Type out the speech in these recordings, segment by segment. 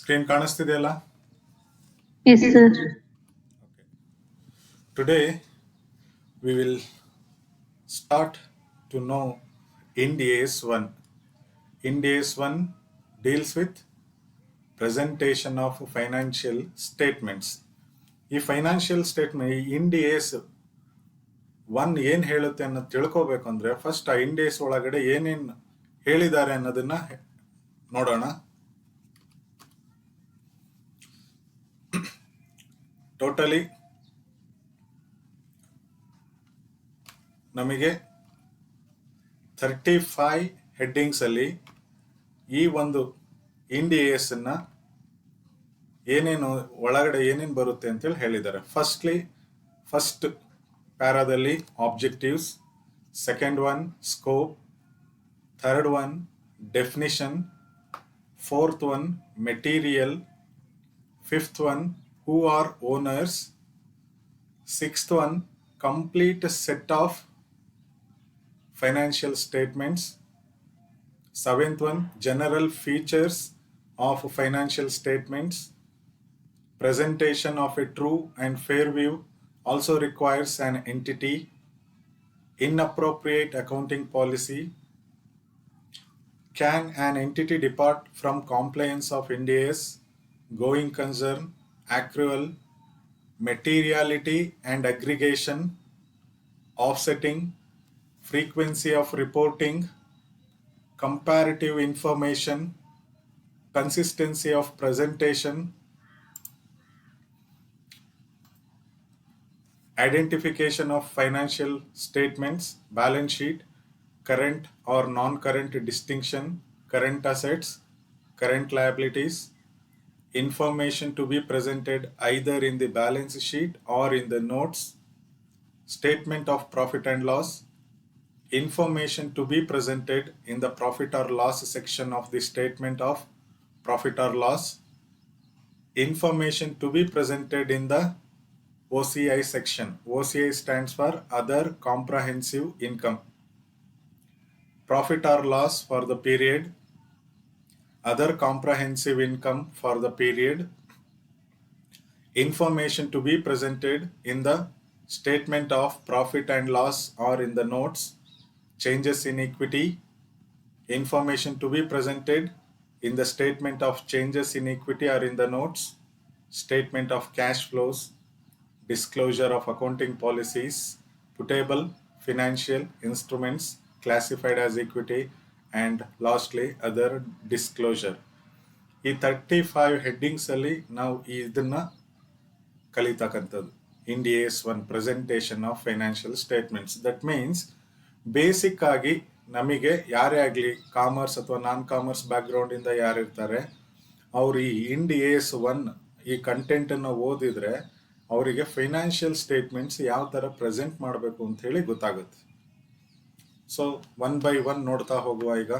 Screen ಕಾಣಿಸ್ತಿದೆಯಲ್ಲ? Yes, sir. Okay. Today we will start to know Ind AS 1. Ind AS 1 deals with presentation of financial statements. ಈ financial statement end ಏಸ್ 1 ಏನು ಹೇಳುತ್ತೆ ಅನ್ನೋದು ತಿಳ್ಕೋಬೇಕು ಅಂದರೆ first ಆ end ಏಸ್ ಒಳಗಡೆ ಏನೇನು ಹೇಳಿದ್ದಾರೆ ಅನ್ನೋದನ್ನ ನೋಡೋಣ. ಟೋಟಲಿ ನಮಗೆ 35 ಹೆಡ್ಡಿಂಗ್ಸ್ ಅಲ್ಲಿ ಈ ಒಂದು ಇಂಡ್ ಎಸ್ ಅನ್ನ ಏನೇನು ಒಳಗಡೆ ಏನೇನು ಬರುತ್ತೆ ಅಂತೇಳಿ ಹೇಳಿದ್ದಾರೆ. ಫಸ್ಟ್ ಪ್ಯಾರಾದಲ್ಲಿ objectives, second one scope, third one definition, fourth one material, fifth one who are owners, sixth one complete set of financial statements, seventh one general features of financial statements, presentation of a true and fair view also requires an entity, inappropriate accounting policy, can an entity depart from compliance of Ind AS, going concern, accrual, materiality and aggregation, offsetting, frequency of reporting, comparative information, consistency of presentation, identification of financial statements, balance sheet, current or non-current distinction, current assets, current liabilities, information to be presented either in the balance sheet or in the notes, statement of profit and loss, information to be presented in the profit or loss section of the statement of profit or loss, information to be presented in the OCI section. OCI stands for Other Comprehensive Income. Profit or loss for the period, other comprehensive income for the period, information to be presented in the statement of profit and loss or in the notes, changes in equity, information to be presented in the statement of changes in equity or in the notes, statement of cash flows, disclosure of accounting policies, putable financial instruments classified as equity, and lastly other disclosure. ಈ 35 headings ಅಲ್ಲಿ ನಾವು ಇದನ್ನ ಕಲಿತಕ್ಕಂಥದ್ದು. Ind AS 1 presentation of financial statements. That means basic ಆಗಿ ನಮಗೆ ಯಾರೇ ಆಗಲಿ commerce ಅಥವಾ ನಾನ್ ಕಾಮರ್ಸ್ ಬ್ಯಾಕ್ಗ್ರೌಂಡ್ ಇಂದ ಯಾರಿರ್ತಾರೆ ಅವ್ರು ಈ ಇಂಡ್ AS 1 ಈ ಕಂಟೆಂಟ್ ಅನ್ನು ಓದಿದ್ರೆ ಅವರಿಗೆ ಫೈನಾನ್ಷಿಯಲ್ ಸ್ಟೇಟ್ಮೆಂಟ್ಸ್ ಯಾವ ತರ ಪ್ರೆಸೆಂಟ್ ಮಾಡಬೇಕು ಅಂತ ಹೇಳಿ ಗೊತ್ತಾಗುತ್ತೆ. ಸೊ ಒನ್ ಬೈ ಒನ್ ನೋಡ್ತಾ ಹೋಗುವ ಈಗ.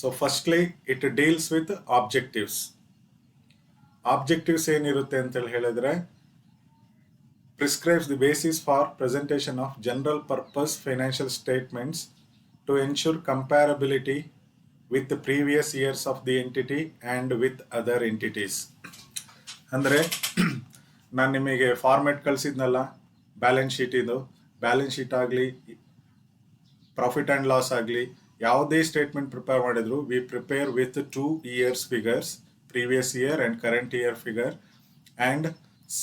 So firstly it deals with objectives. Objectives ಏನಿರುತ್ತೆ ಅಂತೇಳಿ ಹೇಳಿದ್ರೆ prescribes the basis for presentation of general purpose financial statements to ensure comparability with previous years of the entity and with other entities. ಅಂದರೆ ನಾನು ನಿಮಗೆ format ಕಳಿಸಿದ್ನಲ್ಲ balance ಶೀಟಿಂದು, balance sheet ಆಗಲಿ profit and loss ಆಗಲಿ ಯಾವುದೇ ಸ್ಟೇಟ್ಮೆಂಟ್ ಪ್ರಿಪೇರ್ ಮಾಡಿದ್ರು we prepare with 2 years figures, previous year and current year figure, and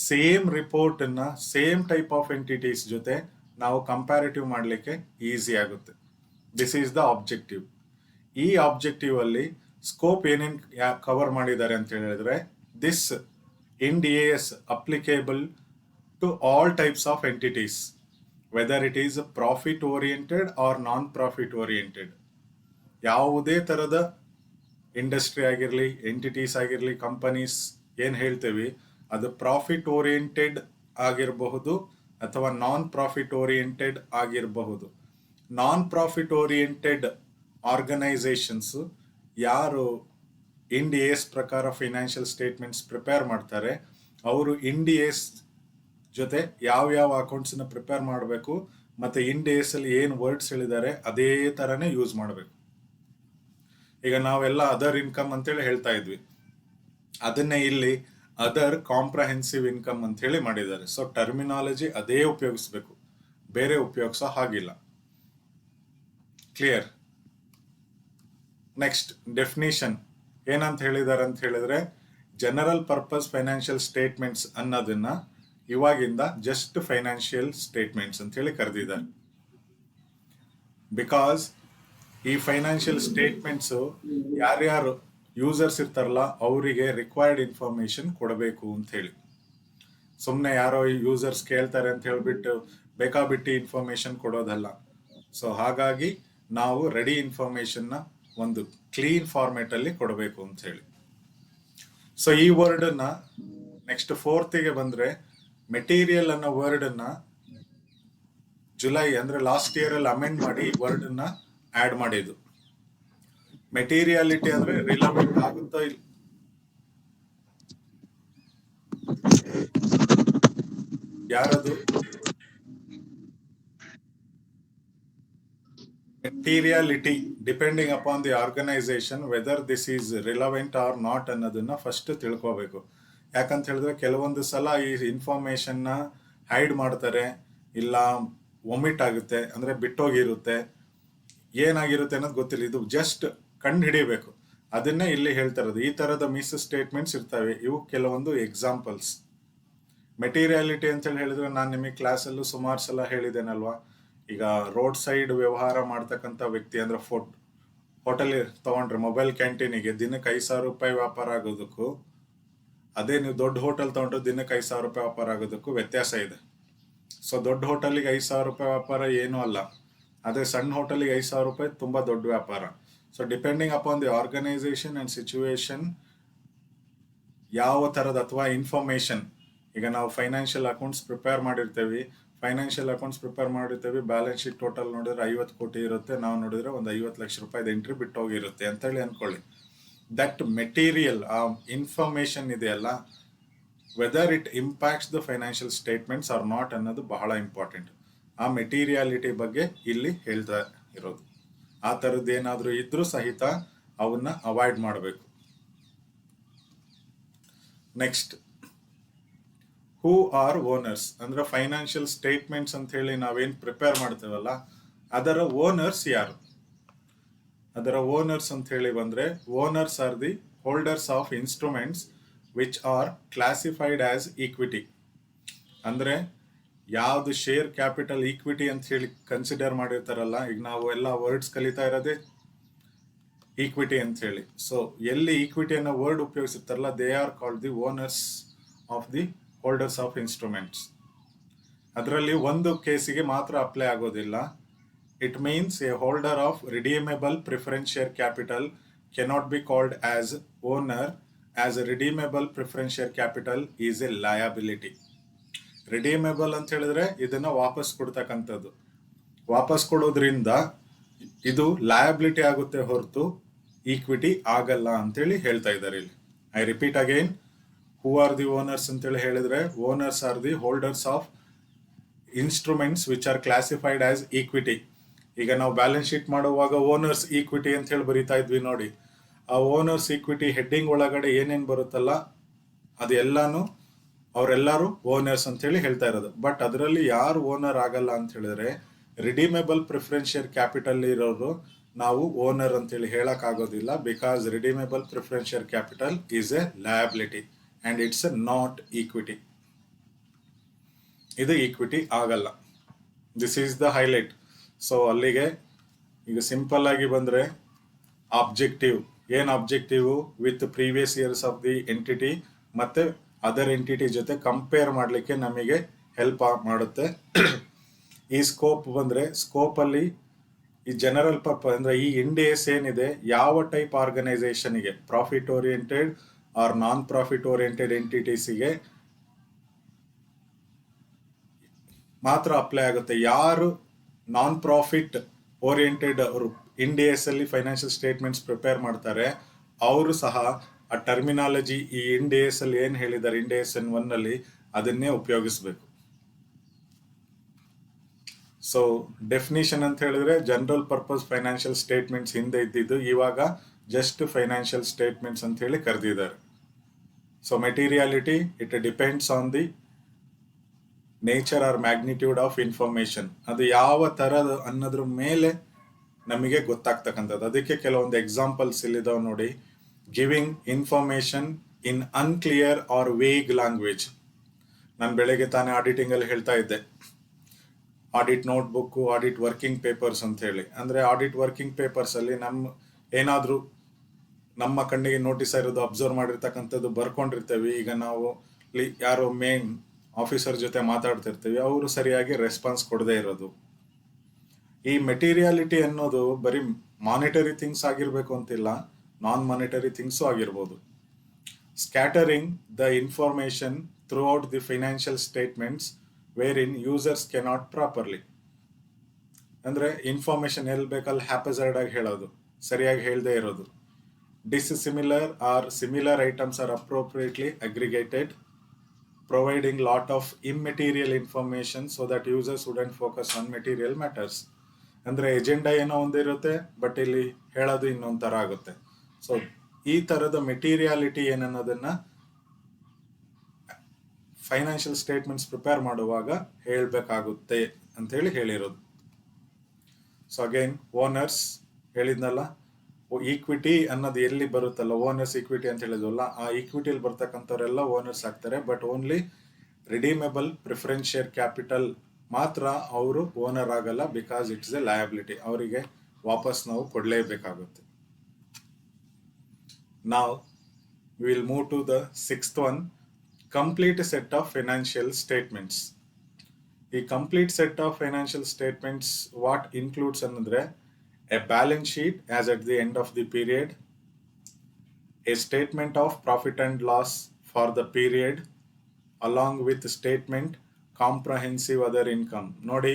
same ರಿಪೋರ್ಟನ್ನು same type of entities ಜೊತೆ ನಾವು ಕಂಪ್ಯಾರಿಟಿವ್ ಮಾಡಲಿಕ್ಕೆ ಈಸಿ ಆಗುತ್ತೆ. This is the objective. ಈ ಆಬ್ಜೆಕ್ಟಿವ್ ಅಲ್ಲಿ ಸ್ಕೋಪ್ ಏನೇನು ಕವರ್ ಮಾಡಿದ್ದಾರೆ ಅಂತ ಹೇಳಿದ್ರೆ this Ind AS applicable to all types of entities, whether it is profit oriented or non-profit oriented. ಯಾವುದೇ ಥರದ ಇಂಡಸ್ಟ್ರಿ ಆಗಿರಲಿ, ಎಂಟಿಟೀಸ್ ಆಗಿರಲಿ, ಕಂಪನೀಸ್ ಏನು ಹೇಳ್ತೀವಿ ಅದು ಪ್ರಾಫಿಟ್ ಓರಿಯೆಂಟೆಡ್ ಆಗಿರಬಹುದು ಅಥವಾ ನಾನ್ ಪ್ರಾಫಿಟ್ ಓರಿಯೆಂಟೆಡ್ ಆಗಿರಬಹುದು. ನಾನ್ ಪ್ರಾಫಿಟ್ ಓರಿಯೆಂಟೆಡ್ ಆರ್ಗನೈಸೇಷನ್ಸ್ ಯಾರು ಇಂಡ್ AS ಪ್ರಕಾರ ಫೈನಾನ್ಷಿಯಲ್ ಸ್ಟೇಟ್ಮೆಂಟ್ಸ್ ಪ್ರಿಪೇರ್ ಮಾಡ್ತಾರೆ ಅವರು ಇಂಡ್ AS ಜೊತೆ ಯಾವ ಅಕೌಂಟ್ಸನ್ನ ಪ್ರಿಪೇರ್ ಮಾಡಬೇಕು ಮತ್ತು ಇಂಡ್ AS ಅಲ್ಲಿ ಏನು ವರ್ಡ್ಸ್ ಹೇಳಿದ್ದಾರೆ ಅದೇ ಥರನೇ ಯೂಸ್ ಮಾಡಬೇಕು. ಈಗ ನಾವೆಲ್ಲ ಅದರ್ ಇನ್ಕಮ್ ಅಂತೇಳಿ ಹೇಳ್ತಾ ಇದ್ವಿ, ಅದನ್ನೇ ಇಲ್ಲಿ ಅದರ್ ಕಾಂಪ್ರಹೆನ್ಸಿವ್ ಇನ್ಕಮ್ ಅಂತ ಹೇಳಿ ಮಾಡಿದ್ದಾರೆ. ಸೊ ಟರ್ಮಿನಾಲಜಿ ಅದೇ ಉಪಯೋಗಿಸ್ಬೇಕು, ಬೇರೆ ಉಪಯೋಗಿಸೋ ಹಾಗಿಲ್ಲ. ಕ್ಲಿಯರ್? ನೆಕ್ಸ್ಟ್ ಡೆಫಿನಿಷನ್ ಏನಂತ ಹೇಳಿದ್ದಾರೆ ಅಂತ ಹೇಳಿದ್ರೆ, ಜನರಲ್ ಪರ್ಪಸ್ ಫೈನಾನ್ಷಿಯಲ್ ಸ್ಟೇಟ್ಮೆಂಟ್ಸ್ ಅನ್ನೋದನ್ನ ಇವಾಗಿಂದ ಜಸ್ಟ್ ಫೈನಾನ್ಷಿಯಲ್ ಸ್ಟೇಟ್ಮೆಂಟ್ಸ್ ಅಂತ ಹೇಳಿ ಕರೆದಿದ್ದಾರೆ. ಬಿಕಾಸ್ ಈ ಫೈನಾನ್ಷಿಯಲ್ ಸ್ಟೇಟ್ಮೆಂಟ್ಸು ಯಾರ್ಯಾರು ಯೂಸರ್ಸ್ ಇರ್ತಾರಲ್ಲ ಅವರಿಗೆ ರಿಕ್ವೈರ್ಡ್ ಇನ್ಫಾರ್ಮೇಶನ್ ಕೊಡಬೇಕು ಅಂತ ಹೇಳಿ. ಸುಮ್ಮನೆ ಯಾರೋ ಯೂಸರ್ಸ್ ಕೇಳ್ತಾರೆ ಅಂತ ಹೇಳ್ಬಿಟ್ಟು ಬೇಕಾಬಿಟ್ಟು ಇನ್ಫಾರ್ಮೇಶನ್ ಕೊಡೋದಲ್ಲ. ಸೊ ಹಾಗಾಗಿ ನಾವು ರೆಡಿ ಇನ್ಫಾರ್ಮೇಶನ್ನ ಒಂದು ಕ್ಲೀನ್ ಫಾರ್ಮೇಟ್ ಅಲ್ಲಿ ಕೊಡಬೇಕು ಅಂತ ಹೇಳಿ. ಸೊ ಈ ವರ್ಡನ್ನ ನೆಕ್ಸ್ಟ್ 4th ಬಂದ್ರೆ ಮೆಟೀರಿಯಲ್ ಅನ್ನೋ ವರ್ಡನ್ನ ಜುಲೈ ಅಂದ್ರೆ ಲಾಸ್ಟ್ ಇಯರ್ ಅಲ್ಲಿ ಅಮೆಂಡ್ ಮಾಡಿ ಈ ವರ್ಡನ್ನ ಆಡ್ ಮಾಡಿದ್ದು. ಮೆಟೀರಿಯಾಲಿಟಿ ಅಂದ್ರೆ ರಿಲವೆಂಟ್ ಆಗುತ್ತೋ ಇಲ್ಲ, ಯಾರದು materiality depending upon the organisation whether this is relevant or not ಅನ್ನೋದನ್ನ ಫಸ್ಟ್ ತಿಳ್ಕೋಬೇಕು. ಯಾಕಂತ ಹೇಳಿದ್ರೆ ಕೆಲವೊಂದು ಸಲ ಈ ಇನ್ಫಾರ್ಮೇಶನ್ನ ಹೈಡ್ ಮಾಡ್ತಾರೆ, ಇಲ್ಲ ಒಮಿಟ್ ಆಗುತ್ತೆ ಅಂದ್ರೆ ಬಿಟ್ಟೋಗಿರುತ್ತೆ, ಏನಾಗಿರುತ್ತೆ ಅನ್ನೋದು ಗೊತ್ತಿಲ್ಲ. ಇದು ಜಸ್ಟ್ ಕಂಡು ಹಿಡಿಬೇಕು, ಅದನ್ನೇ ಇಲ್ಲಿ ಹೇಳ್ತಾ ಇರೋದು. ಈ ತರದ ಮಿಸ್ ಸ್ಟೇಟ್ಮೆಂಟ್ಸ್ ಇರ್ತವೆ, ಇವು ಕೆಲವೊಂದು ಎಕ್ಸಾಂಪಲ್ಸ್. ಮೆಟೀರಿಯಾಲಿಟಿ ಅಂತ ಹೇಳಿದ್ರೆ ನಾನು ನಿಮಗೆ ಕ್ಲಾಸಲ್ಲೂ ಸುಮಾರು ಸಲ ಹೇಳಿದ್ದೇನಲ್ವಾ. ಈಗ ರೋಡ್ ಸೈಡ್ ವ್ಯವಹಾರ ಮಾಡ್ತಕ್ಕಂಥ ವ್ಯಕ್ತಿ ಅಂದ್ರೆ ಹೋಟೆಲ್ ತಗೊಂಡ್ರೆ ಮೊಬೈಲ್ ಕ್ಯಾಂಟೀನಿಗೆ ದಿನಕ್ಕೆ 5,000 ರೂಪಾಯಿ ವ್ಯಾಪಾರ ಆಗೋದಕ್ಕೂ, ಅದೇ ನೀವು ದೊಡ್ಡ ಹೋಟೆಲ್ ತಗೊಂಡ್ರೆ ದಿನಕ್ಕೆ 5,000 ರೂಪಾಯಿ ವ್ಯಾಪಾರ ಆಗೋದಕ್ಕೂ ವ್ಯತ್ಯಾಸ ಇದೆ. ಸೊ ದೊಡ್ಡ ಹೋಟೆಲಿಗೆ 5,000 ರೂಪಾಯಿ ವ್ಯಾಪಾರ ಏನೂ ಅಲ್ಲ, ಅದೇ ಸಣ್ಣ ಹೋಟೆಲಿಗೆ 5,000 ರೂಪಾಯಿ ತುಂಬಾ ದೊಡ್ಡ ವ್ಯಾಪಾರ. So depending upon the organisation and situation ಯಾವ ಥರದ ಅಥವಾ ಇನ್ಫಾರ್ಮೇಶನ್, ಈಗ ನಾವು ಫೈನಾನ್ಷಿಯಲ್ ಅಕೌಂಟ್ಸ್ ಪ್ರಿಪೇರ್ ಮಾಡಿರ್ತೇವೆ, ಬ್ಯಾಲೆನ್ಸ್ ಶೀಟ್ ಟೋಟಲ್ ನೋಡಿದ್ರೆ 50 ಕೋಟಿ ಇರುತ್ತೆ, ನಾವು ನೋಡಿದ್ರೆ ಒಂದು 50 ಲಕ್ಷ ರೂಪಾಯಿದ ಎಂಟ್ರಿ ಬಿಟ್ಟು ಹೋಗಿರುತ್ತೆ ಅಂತೇಳಿ ಅನ್ಕೊಳ್ಳಿ. ದಟ್ ಮೆಟೀರಿಯಲ್, ಆ ಇನ್ಫಾರ್ಮೇಶನ್ ಇದೆಯಲ್ಲ, whether it impacts the financial statements are not ಅನ್ನೋದು ಬಹಳ ಇಂಪಾರ್ಟೆಂಟ್. ಆ ಮೆಟೀರಿಯಾಲಿಟಿ ಬಗ್ಗೆ ಇಲ್ಲಿ ಹೇಳ್ತಾ ಇರೋದು. ಆ ಥರದ್ದು ಏನಾದರೂ ಇದ್ರೂ ಸಹಿತ ಅವನ್ನ ಅವಾಯ್ಡ್ ಮಾಡಬೇಕು. ನೆಕ್ಸ್ಟ್, ಹೂ ಆರ್ ಓನರ್ಸ್ ಅಂದ್ರೆ ಫೈನಾನ್ಷಿಯಲ್ ಸ್ಟೇಟ್ಮೆಂಟ್ಸ್ ಅಂತ ಹೇಳಿ ನಾವೇನ್ ಪ್ರಿಪೇರ್ ಮಾಡ್ತೇವಲ್ಲ, ಅದರ ಓನರ್ಸ್ ಯಾರು? ಅದರ ಓನರ್ಸ್ ಅಂತ ಹೇಳಿ ಬಂದ್ರೆ, owners R the holders of instruments which are classified as equity. ಅಂದ್ರೆ ಯಾವ್ದು ಶೇರ್ ಕ್ಯಾಪಿಟಲ್ ಈಕ್ವಿಟಿ ಅಂತ ಹೇಳಿ ಕನ್ಸಿಡರ್ ಮಾಡಿರ್ತಾರಲ್ಲ, ಈಗ ನಾವು ಎಲ್ಲ ವರ್ಡ್ಸ್ ಕಲಿತಾ ಇರೋದೇ ಈಕ್ವಿಟಿ ಅಂತ ಹೇಳಿ. ಸೊ ಎಲ್ಲಿ ಈಕ್ವಿಟಿ ಅನ್ನೋ ವರ್ಡ್ ಉಪಯೋಗಿಸಿರ್ತಾರಲ್ಲ, they are called the owners of the holders of instruments. ಅದರಲ್ಲಿ ಒಂದು ಕೇಸಿಗೆ ಮಾತ್ರ ಅಪ್ಲೈ ಆಗೋದಿಲ್ಲ. It means a holder of redeemable preference share capital cannot be called as owner, as a redeemable preference share capital is a liability. Redeemable ಅಂತ ಹೇಳಿದ್ರೆ ಇದನ್ನ ವಾಪಸ್ ಕೊಡ್ತಕ್ಕಂಥದ್ದು. ವಾಪಸ್ ಕೊಡೋದ್ರಿಂದ ಇದು ಲಯಬಿಲಿಟಿ ಆಗುತ್ತೆ ಹೊರತು ಈಕ್ವಿಟಿ ಆಗಲ್ಲ ಅಂತೇಳಿ ಹೇಳ್ತಾ ಇದ್ದಾರೆ ಇಲ್ಲಿ. I repeat again, who are the owners ಅಂತೇಳಿ ಹೇಳಿದ್ರೆ, owners R the holders of instruments which are classified as equity. ಈಗ ನಾವು ಬ್ಯಾಲೆನ್ಸ್ ಶೀಟ್ ಮಾಡುವಾಗ ಓನರ್ಸ್ ಈಕ್ವಿಟಿ ಅಂತ ಹೇಳಿ ಬರಿತಾ ಇದ್ವಿ ನೋಡಿ. ಆ ಓನರ್ಸ್ ಈಕ್ವಿಟಿ ಹೆಡ್ಡಿಂಗ್ ಒಳಗಡೆ ಏನೇನು ಬರುತ್ತಲ್ಲ, ಅದು ಎಲ್ಲಾನು ಅವರೆಲ್ಲರೂ ಓನರ್ಸ್ ಅಂತ ಹೇಳಿ ಹೇಳ್ತಾ ಇರೋದು. ಬಟ್ ಅದರಲ್ಲಿ ಯಾರು ಓನರ್ ಆಗಲ್ಲ ಅಂತ ಹೇಳಿದ್ರೆ, ರಿಡೀಮೇಬಲ್ ಪ್ರಿಫರೆನ್ಸ್ ಶೇರ್ ಕ್ಯಾಪಿಟಲ್ ಇರೋರು ನಾವು ಓನರ್ ಅಂತೇಳಿ ಹೇಳಕ್ ಆಗೋದಿಲ್ಲ. Because redeemable preference share capital is a liability and it's a not equity. ಇದು ಈಕ್ವಿಟಿ ಆಗಲ್ಲ. This is the highlight. So ಅಲ್ಲಿಗೆ ಈಗ ಸಿಂಪಲ್ ಆಗಿ ಬಂದ್ರೆ, ಆಬ್ಜೆಕ್ಟಿವ್ ಏನ್ objective with previous years of the entity ಮತ್ತೆ ಅದರ್ ಎಂಟಿಟಿ ಜೊತೆ ಕಂಪೇರ್ ಮಾಡಲಿಕ್ಕೆ ನಮಗೆ ಹೆಲ್ಪ್ ಮಾಡುತ್ತೆ. ಈ ಸ್ಕೋಪ್ ಬಂದ್ರೆ, ಸ್ಕೋಪ್ ಅಲ್ಲಿ ಈ ಜನರಲ್ ಪರ್ಪಸ್ ಅಂದ್ರೆ ಈ ಇಂಡಿಯಸ್ ಏನಿದೆ, ಯಾವ ಟೈಪ್ ಆರ್ಗನೈಸೇಷನ್ಗೆ, profit oriented or non profit oriented ಎಂಟಿಟೀಸ್ಗೆ ಮಾತ್ರ ಅಪ್ಲೈ ಆಗುತ್ತೆ. ಯಾರು ನಾನ್ ಪ್ರಾಫಿಟ್ ಓರಿಯೆಂಟೆಡ್ ಅವರು ಇಂಡಿಯಸ್ ಅಲ್ಲಿ ಫೈನಾನ್ಷಿಯಲ್ ಸ್ಟೇಟ್ಮೆಂಟ್ಸ್ ಪ್ರಿಪೇರ್ ಮಾಡ್ತಾರೆ, ಅವರು ಸಹ ಆ ಟರ್ಮಿನಾಲಜಿ ಈ ಇಂಡಿಯಸ್ ಅಲ್ಲಿ ಏನ್ ಹೇಳಿದ್ದಾರೆ, ಇಂಡಿಯಸ್ ಎನ್ 1 ಅಲ್ಲಿ ಅದನ್ನೇ ಉಪಯೋಗಿಸ್ಬೇಕು. ಸೊ ಡೆಫಿನಿಷನ್ ಅಂತ ಹೇಳಿದ್ರೆ, ಜನರಲ್ ಪರ್ಪಸ್ ಫೈನಾನ್ಷಿಯಲ್ ಸ್ಟೇಟ್ಮೆಂಟ್ಸ್ ಹಿಂದೆ ಇದ್ದಿದ್ದು, ಇವಾಗ ಜಸ್ಟ್ ಫೈನಾನ್ಷಿಯಲ್ ಸ್ಟೇಟ್ಮೆಂಟ್ಸ್ ಅಂತ ಹೇಳಿ ಕರೆದಿದ್ದಾರೆ. So materiality it depends on the nature or magnitude of information, ಅದು ಯಾವ ಥರದ ಅನ್ನೋದ್ರ ಮೇಲೆ ನಮಗೆ ಗೊತ್ತಾಗ್ತಕ್ಕಂಥದ್ದು. ಅದಕ್ಕೆ ಕೆಲವೊಂದು ಎಕ್ಸಾಂಪಲ್ಸ್ ಇಲ್ಲಿದಾವೆ ನೋಡಿ. Giving information in unclear or vague language. ನಾನು ಬೆಳಗ್ಗೆ ತಾನೇ ಆಡಿಟಿಂಗಲ್ಲಿ ಹೇಳ್ತಾ ಇದ್ದೆ, audit notebook, audit working papers ಅಂತ ಹೇಳಿ. ಅಂದರೆ ಆಡಿಟ್ ವರ್ಕಿಂಗ್ ಪೇಪರ್ಸಲ್ಲಿ ಏನಾದರೂ ನಮ್ಮ ಕಣ್ಣಿಗೆ ನೋಟಿಸ್ ಇರೋದು, ಅಬ್ಸರ್ವ್ ಮಾಡಿರ್ತಕ್ಕಂಥದ್ದು ಬರ್ಕೊಂಡಿರ್ತೇವೆ. ಈಗ ನಾವು ಯಾರೋ ಮೇನ್ ಆಫೀಸರ್ ಜೊತೆ ಮಾತಾಡ್ತಿರ್ತೀವಿ, ಅವರು ಸರಿಯಾಗಿ ರೆಸ್ಪಾನ್ಸ್ ಕೊಡದೇ ಇರೋದು. ಈ ಮೆಟೀರಿಯಾಲಿಟಿ ಅನ್ನೋದು ಬರೀ ಮಾನಿಟರಿ ಥಿಂಗ್ಸ್ ಆಗಿರಬೇಕು ಅಂತಿಲ್ಲ, ನಾನ್ ಮಾನಿಟರಿ ಥಿಂಗ್ಸು ಆಗಿರ್ಬೋದು. Scattering the information throughout the financial statements where in users cannot properly. ಅಂದರೆ ಇನ್ಫಾರ್ಮೇಶನ್ ಎಲ್ಲಿ ಬೇಕಲ್ಲಿ ಹ್ಯಾಪಜರ್ಡ್ ಆಗಿ ಹೇಳೋದು, ಸರಿಯಾಗಿ ಹೇಳದೇ ಇರೋದು. Dissimilar or similar items are appropriately aggregated, providing lot of immaterial information so that users wouldn't focus on material matters. ಅಂದರೆ agenda ಏನೋ ಒಂದಿರುತ್ತೆ, ಬಟ್ ಇಲ್ಲಿ ಹೇಳೋದು ಇನ್ನೊಂದು ಥರ ಆಗುತ್ತೆ. ಸೊ ಈ ಥರದ ಮೆಟೀರಿಯಾಲಿಟಿ ಏನನ್ನೋದನ್ನು ಫೈನಾನ್ಷಿಯಲ್ ಸ್ಟೇಟ್ಮೆಂಟ್ಸ್ ಪ್ರಿಪೇರ್ ಮಾಡುವಾಗ ಹೇಳಬೇಕಾಗುತ್ತೆ ಅಂಥೇಳಿ ಹೇಳಿರೋದು. ಸೊ ಅಗೈನ್ ಓನರ್ಸ್ ಹೇಳಿದ್ನಲ್ಲ, ಈಕ್ವಿಟಿ ಅನ್ನೋದು ಎಲ್ಲಿ ಬರುತ್ತಲ್ಲ, ಓನರ್ಸ್ ಈಕ್ವಿಟಿ ಅಂತ ಹೇಳಿದ್ವಲ್ಲ, ಆ ಈಕ್ವಿಟಿಯಲ್ಲಿ ಬರ್ತಕ್ಕಂಥವ್ರೆಲ್ಲ ಓನರ್ಸ್ ಆಗ್ತಾರೆ. But only redeemable preference share capital ಮಾತ್ರ ಅವರು ಓನರ್ ಆಗಲ್ಲ, ಬಿಕಾಸ್ ಇಟ್ಸ್ ಎ ಲಯಬಿಲಿಟಿ. ಅವರಿಗೆ ವಾಪಸ್ ನಾವು ಕೊಡಲೇಬೇಕಾಗುತ್ತೆ. ನಾವು will move to the 6th one, complete set of financial statements. ಈ complete set of financial statements what includes ಅನ್ನಂದ್ರೆ a balance sheet as at the end of the period, a statement of profit and loss for the period, along with statement comprehensive other income. ನೋಡಿ,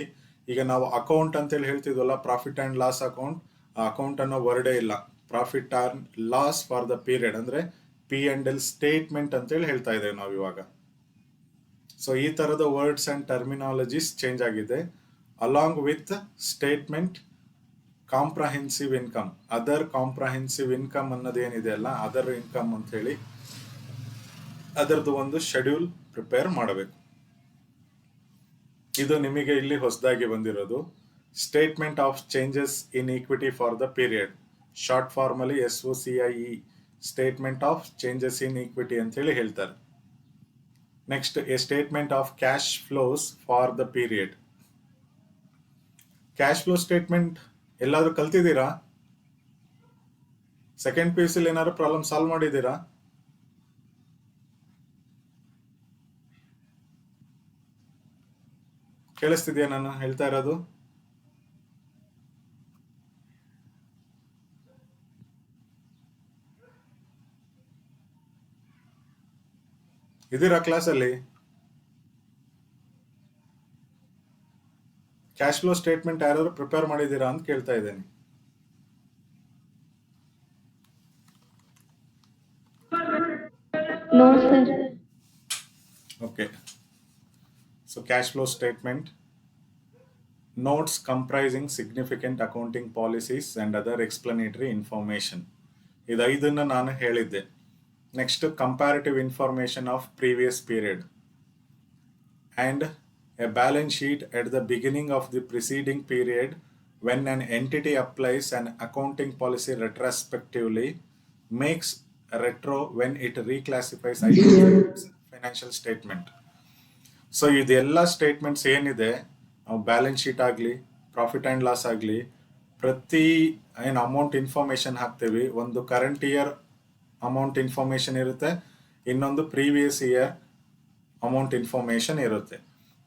ಈಗ ನಾವು account ಅಂತೇಳಿ ಹೇಳ್ತಿದ್ವಲ್ಲ, profit and loss account, ಆ account ಅನ್ನೋ ವರ್ಡೇ ಇಲ್ಲ. Profit and loss for the period ಅಂದರೆ P&L statement ಅಂತೇಳಿ ಹೇಳ್ತಾ ಇದ್ದೇವೆ ನಾವು ಇವಾಗ. ಸೊ ಈ ಥರದ ವರ್ಡ್ಸ್ ಆ್ಯಂಡ್ ಟರ್ಮಿನಾಲಜೀಸ್ ಚೇಂಜ್ ಆಗಿದೆ. Along with statement comprehensive income, other comprehensive income ಅನ್ನೋದೇನಿದೆ ಅಲ್ಲ, ಅದರ್ ಇನ್ಕಮ್ ಅಂತ ಹೇಳಿ ಅದರದ್ದು ಒಂದು ಶೆಡ್ಯೂಲ್ ಪ್ರಿಪೇರ್ ಮಾಡಬೇಕು. ಇದು ನಿಮಗೆ ಇಲ್ಲಿ ಹೊಸದಾಗಿ ಬಂದಿರೋದು. Statement of changes in equity for the period, short ಫಾರ್ಮಲ್ಲಿ SOCIE, statement of changes in equity ಅಂತ ಹೇಳಿ ಹೇಳ್ತಾರೆ. Next, A statement of cash flows for the period. Cash flow statement ಎಲ್ಲಾದ್ರೂ ಕಲ್ತಿದ್ದೀರಾ? ಸೆಕೆಂಡ್ PUC ಏನಾದ್ರು ಪ್ರಾಬ್ಲಮ್ ಸಾಲ್ವ್ ಮಾಡಿದ್ದೀರಾ? ಕೇಳಿಸ್ತಿದ್ಯಾ ನಾನು ಹೇಳ್ತಾ ಇರೋದು? ಇದೀರಾ ಕ್ಲಾಸಲ್ಲಿ? ಕ್ಯಾಶ್ ಫ್ಲೋ ಸ್ಟೇಟ್ಮೆಂಟ್ ಯಾರಾದ್ರೂ ಪ್ರಿಪೇರ್ ಮಾಡಿದ್ದೀರಾ ಅಂತ ಕೇಳ್ತಾ ಇದ್ದೇನೆ. No, sir. Okay. So cash flow statement, notes comprising significant accounting policies and other explanatory information. ಇದು 5 ನಾನು ಹೇಳಿದ್ದೆ. Next, comparative information of previous period and a balance sheet at the beginning of the preceding period when an entity applies an accounting policy retrospectively, makes retro when it reclassifies items in its financial statement. So ಇದೆಲ್ಲ statements ಏನಿದೆ, ನಾವು balance sheet ಆಗಲಿ, profit and loss ಆಗಲಿ, ಪ್ರತಿ ಏನು amount information ಹಾಕ್ತೀವಿ, ಒಂದು current year amount information ಇರುತ್ತೆ, ಇನ್ನೊಂದು ಪ್ರೀವಿಯಸ್ ಇಯರ್ ಅಮೌಂಟ್ ಇನ್ಫಾರ್ಮೇಷನ್ ಇರುತ್ತೆ.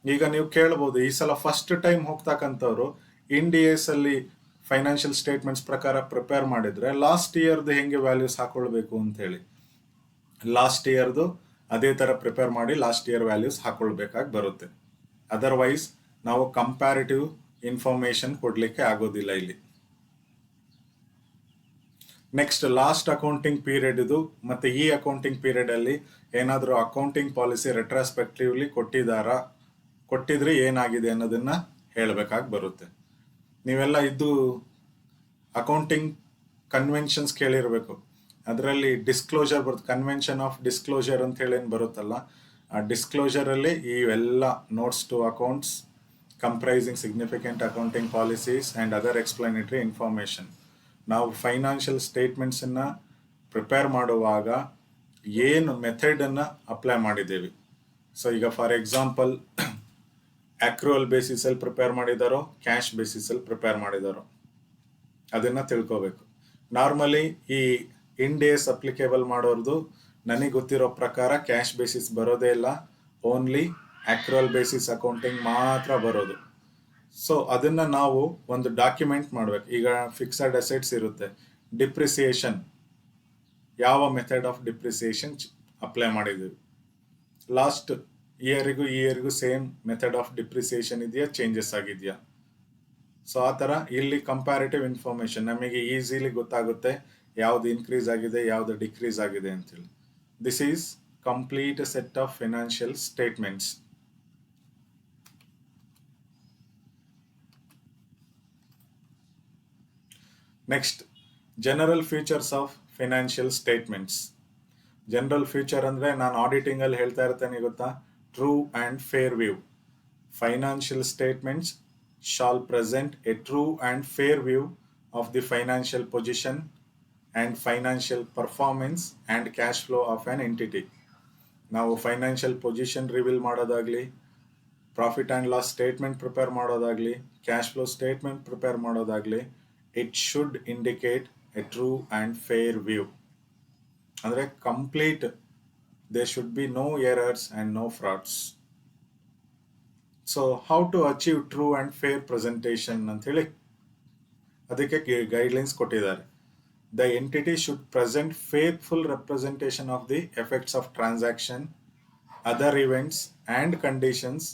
ಈಗ ನೀವು ಕೇಳ್ಬೋದು, ಈ ಸಲ ಫಸ್ಟ್ ಟೈಮ್ ಹೋಗ್ತಕ್ಕಂಥವ್ರು IND-AS ಅಲ್ಲಿ ಫೈನಾನ್ಷಿಯಲ್ ಸ್ಟೇಟ್ಮೆಂಟ್ಸ್ ಪ್ರಕಾರ ಪ್ರಿಪೇರ್ ಮಾಡಿದರೆ ಲಾಸ್ಟ್ ಇಯರ್ದು ಹೆಂಗೆ ವ್ಯಾಲ್ಯೂಸ್ ಹಾಕೊಳ್ಬೇಕು ಅಂತ ಹೇಳಿ. ಲಾಸ್ಟ್ ಇಯರ್ದು ಅದೇ ಥರ ಪ್ರಿಪೇರ್ ಮಾಡಿ ಲಾಸ್ಟ್ ಇಯರ್ ವ್ಯಾಲ್ಯೂಸ್ ಹಾಕೊಳ್ಬೇಕಾಗಿ ಬರುತ್ತೆ. ಅದರ್ವೈಸ್ ನಾವು ಕಂಪ್ಯಾರಿಟಿವ್ ಇನ್ಫಾರ್ಮೇಷನ್ ಕೊಡಲಿಕ್ಕೆ ಆಗೋದಿಲ್ಲ ಇಲ್ಲಿ. ನೆಕ್ಸ್ಟ್, ಲಾಸ್ಟ್ ಅಕೌಂಟಿಂಗ್ ಪೀರಿಯಡ್ ಇದು ಮತ್ತು ಈ ಅಕೌಂಟಿಂಗ್ ಪೀರಿಯಡಲ್ಲಿ ಏನಾದರೂ ಅಕೌಂಟಿಂಗ್ ಪಾಲಿಸಿ ರೆಟ್ರಾಸ್ಪೆಕ್ಟಿವ್ಲಿ ಕೊಟ್ಟಿದ್ರೆ ಏನಾಗಿದೆ ಅನ್ನೋದನ್ನು ಹೇಳಬೇಕಾಗಿ ಬರುತ್ತೆ. ನೀವೆಲ್ಲ ಇದು ಅಕೌಂಟಿಂಗ್ ಕನ್ವೆನ್ಷನ್ಸ್ ಕೇಳಿರಬೇಕು. ಅದರಲ್ಲಿ ಡಿಸ್ಕ್ಲೋಜರ್ ಬರುತ್ತೆ, ಕನ್ವೆನ್ಷನ್ ಆಫ್ ಡಿಸ್ಕ್ಲೋಜರ್ ಅಂತ ಹೇಳಿ ಏನು ಬರುತ್ತಲ್ಲ, ಆ ಡಿಸ್ಕ್ಲೋಜರಲ್ಲಿ ಇವೆಲ್ಲ notes to accounts comprising significant accounting policies and other explanatory information. ನಾವು ಫೈನಾನ್ಷಿಯಲ್ ಸ್ಟೇಟ್ಮೆಂಟ್ಸನ್ನು ಪ್ರಿಪೇರ್ ಮಾಡುವಾಗ ಏನು ಮೆಥಡನ್ನು ಅಪ್ಲೈ ಮಾಡಿದ್ದೀವಿ. ಸೊ ಈಗ ಫಾರ್ ಎಕ್ಸಾಂಪಲ್ ಅಕ್ರೂವಲ್ ಬೇಸಿಸಲ್ಲಿ ಪ್ರಿಪೇರ್ ಮಾಡಿದಾರೋ, ಕ್ಯಾಶ್ ಬೇಸಿಸಲ್ಲಿ ಪ್ರಿಪೇರ್ ಮಾಡಿದಾರೋ ಅದನ್ನು ತಿಳ್ಕೋಬೇಕು. ನಾರ್ಮಲಿ ಈ ಇನ್ ಡೇಸ್ ಅಪ್ಲಿಕೇಬಲ್ ಮಾಡೋರ್ದು ನನಗೆ ಗೊತ್ತಿರೋ ಪ್ರಕಾರ ಕ್ಯಾಶ್ ಬೇಸಿಸ್ ಬರೋದೇ ಇಲ್ಲ, ಓನ್ಲಿ ಅಕ್ರೂವಲ್ ಬೇಸಿಸ್ ಅಕೌಂಟಿಂಗ್ ಮಾತ್ರ ಬರೋದು. ಸೊ ಅದನ್ನು ನಾವು ಒಂದು ಡಾಕ್ಯುಮೆಂಟ್ ಮಾಡಬೇಕು. ಈಗ ಫಿಕ್ಸಡ್ ಅಸೆಟ್ಸ್ ಇರುತ್ತೆ, ಡಿಪ್ರಿಸಿಯೇಷನ್ ಯಾವ ಮೆಥಡ್ ಆಫ್ ಡಿಪ್ರಿಸಿಯೇಷನ್ ಅಪ್ಲೈ ಮಾಡಿದ್ದೀವಿ, ಲಾಸ್ಟ್ ಇಯರ್ಗೂ ಸೇಮ್ ಮೆಥಡ್ ಆಫ್ ಡಿಪ್ರಿಸಿಯೇಷನ್ ಇದೆಯಾ, ಚೇಂಜಸ್ ಆಗಿದೆಯಾ. ಸೊ ಆ ಥರ ಇಲ್ಲಿ ಕಂಪ್ಯಾರಿಟಿವ್ ಇನ್ಫಾರ್ಮೇಷನ್ ನಮಗೆ ಈಸಿಲಿ ಗೊತ್ತಾಗುತ್ತೆ ಯಾವುದು ಇನ್ಕ್ರೀಸ್ ಆಗಿದೆ, ಯಾವುದು ಡಿಕ್ರೀಸ್ ಆಗಿದೆ ಅಂತೇಳಿ. This is complete set of financial statements. Next, general features of financial statements. General feature ಅಂದರೆ ನಾನು ಆಡಿಟಿಂಗಲ್ಲಿ ಹೇಳ್ತಾ ಇರ್ತೇನೆ ಗೊತ್ತಾ, true and fair view. Financial statements shall present a true and fair view of the financial position and financial performance and cash flow of an entity. ನಾವು financial position reveal ಮಾಡೋದಾಗಲಿ, profit and loss statement prepare ಮಾಡೋದಾಗಲಿ, cash flow statement prepare ಮಾಡೋದಾಗಲಿ, it should indicate a true and fair view. ಅಂದರೆ complete, they should be no errors and no frauds. So how to achieve true and fair presentation ಅಂಥೇಳಿ ಅದಕ್ಕೆ guidelines ಕೊಟ್ಟಿದ್ದಾರೆ. The entity should present faithful representation of the effects of transaction, other events and conditions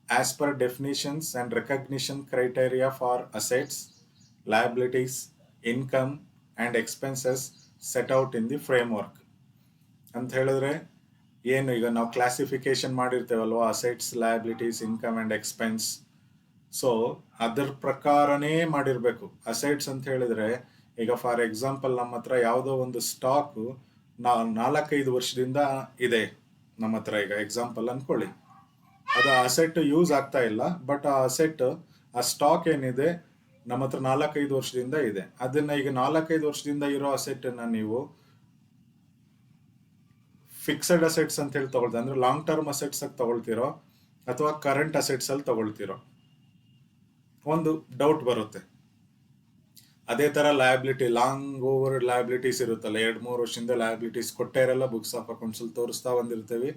as per definitions and recognition criteria for assets, liabilities, income and expenses set out in the framework. ಅಂತ ಹೇಳಿದ್ರೆ ಏನು, ಈಗ ನಾವು classification ಮಾಡಿರ್ತೇವಲ್ವ, assets, liabilities, income and expense. So ಅದ್ರ ಪ್ರಕಾರನೇ ಮಾಡಿರಬೇಕು. Assets ಅಂತ ಹೇಳಿದ್ರೆ ಈಗ ಫಾರ್ ಎಕ್ಸಾಂಪಲ್ ನಮ್ಮ ಹತ್ರ ಯಾವುದೋ ಒಂದು ಸ್ಟಾಕು 4-5 ವರ್ಷದಿಂದ ಇದೆ ನಮ್ಮ ಹತ್ರ, ಈಗ ಎಕ್ಸಾಂಪಲ್ ಅಂದ್ಕೊಳ್ಳಿ, ಅದು ಅಸೆಟ್ ಯೂಸ್ ಆಗ್ತಾ ಇಲ್ಲ, ಬಟ್ ಆ ಅಸೆಟ್, ಆ ಸ್ಟಾಕ್ ಏನಿದೆ ನಮ್ಮ ಹತ್ರ 4-5 ವರ್ಷದಿಂದ ಇದೆ. ಅದನ್ನು ಈಗ 4-5 ವರ್ಷದಿಂದ ಇರೋ ಅಸೆಟನ್ನು ನೀವು ಫಿಕ್ಸಡ್ ಅಸೆಟ್ಸ್ ಅಂತ ಹೇಳಿ ತಗೊಳ್ತೀವಿ, ಅಂದರೆ ಲಾಂಗ್ ಟರ್ಮ್ ಅಸೆಟ್ಸ್ ಆಗಿ ತಗೊಳ್ತಿರೋ ಅಥವಾ ಕರೆಂಟ್ ಅಸೆಟ್ಸ್ ಅಲ್ಲಿ ತಗೊಳ್ತಿರೋ, ಒಂದು ಡೌಟ್ ಬರುತ್ತೆ. ಅದೇ ಥರ ಲಯಬಿಲಿಟಿ, ಲಾಂಗ್ ಓವರ್ ಲಯಬಿಲಿಟೀಸ್ ಇರುತ್ತಲ್ಲ, 2-3 ವರ್ಷದಿಂದ ಲಯಬಿಲಿಟೀಸ್ ಕೊಟ್ಟೇ ಇರಲ್ಲ, ಬುಕ್ಸ್ ಆಫ್ ಅಕೌಂಟ್ಸಲ್ಲಿ ತೋರಿಸ್ತಾ ಬಂದಿರ್ತೀವಿ.